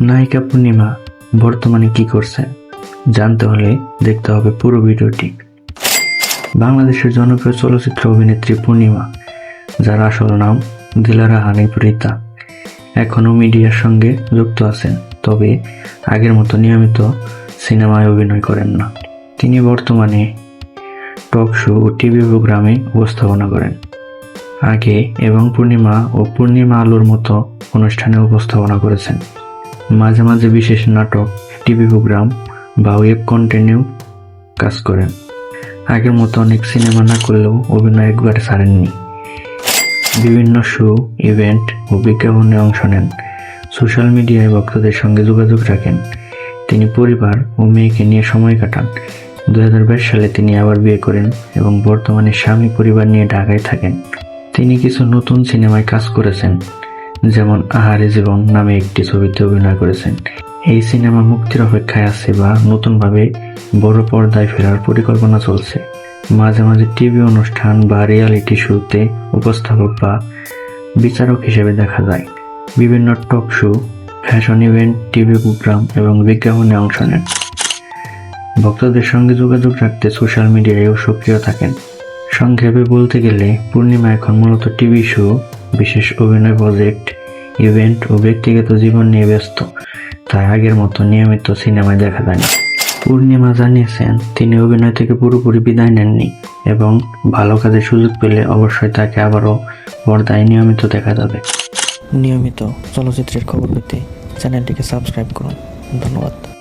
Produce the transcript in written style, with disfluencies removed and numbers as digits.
নায়িকা পূর্ণিমা বর্তমানে কি করছেন জানতে হলে দেখতে হবে পুরো ভিডিওটি। বাংলাদেশের জনপ্রিয় চলচ্চিত্র অভিনেত্রী পূর্ণিমা, যার আসল নাম দিলারা হানিফ রিতা, এখনও মিডিয়ার সঙ্গে যুক্ত আছেন, তবে আগের মতো নিয়মিত সিনেমায় অভিনয় করেন না। তিনি বর্তমানে টক শো ও টিভি প্রোগ্রামে উপস্থাপনা করেন। আগে এবং পূর্ণিমা ও পূর্ণিমা আলোর মতো অনুষ্ঠানে উপস্থাপনা করেছেন। মাঝে মাঝে বিশেষ নাটক, টিভি প্রোগ্রাম বা ওয়েব কন্টেন্টেও কাজ করেন। আগের মতো অনেক সিনেমা না করলেও অভিনয় একবারে ছাড়েননি। বিভিন্ন শো, ইভেন্ট ও বিজ্ঞাপনে অংশ নেন। সোশ্যাল মিডিয়ায় ভক্তদের সঙ্গে যোগাযোগ রাখেন। তিনি পরিবার ও মেয়েকে নিয়ে সময় কাটান। 2022 সালে তিনি আবার বিয়ে করেন এবং বর্তমানে স্বামী পরিবার নিয়ে ঢাকায় থাকেন। তিনি কিছু নতুন সিনেমায় কাজ করেছেন, যেমন আহারে জীবন নামে একটি ছবিতে অভিনয় করেছেন। এই সিনেমা মুক্তির অপেক্ষায় আছে বা নতুনভাবে বড় পর্দায় ফেরার পরিকল্পনা চলছে। মাঝে মাঝে টিভি অনুষ্ঠান বা রিয়ালিটি শোতে উপস্থাপক বা বিচারক হিসেবে দেখা যায়। বিভিন্ন talk show, fashion event, TV programme এবং বিজ্ঞাপনে অংশ নেন। ভক্তদের সঙ্গে যোগাযোগ রাখতে সোশ্যাল মিডিয়ায়ও সক্রিয় থাকেন। সংক্ষেপে বলতে গেলে পূর্ণিমা এখন মূলত টিভি শো, বিশেষ অভিনয় প্রজেক্ট, ইভেন্ট ও ব্যক্তিগত জীবন নিয়ে ব্যস্ত, তাই আগের মতো নিয়মিত সিনেমায় দেখা যায় না। পূর্ণিমা জানিয়েছেন তিনি অভিনয় থেকে পুরোপুরি বিদায় নেননি এবং ভালো কাজের সুযোগ পেলে অবশ্যই তাকে আবারও পর্দায় নিয়মিত দেখা যাবে। নিয়মিত চলচ্চিত্রের খবর পেতে চ্যানেলটিকে সাবস্ক্রাইব করুন। ধন্যবাদ।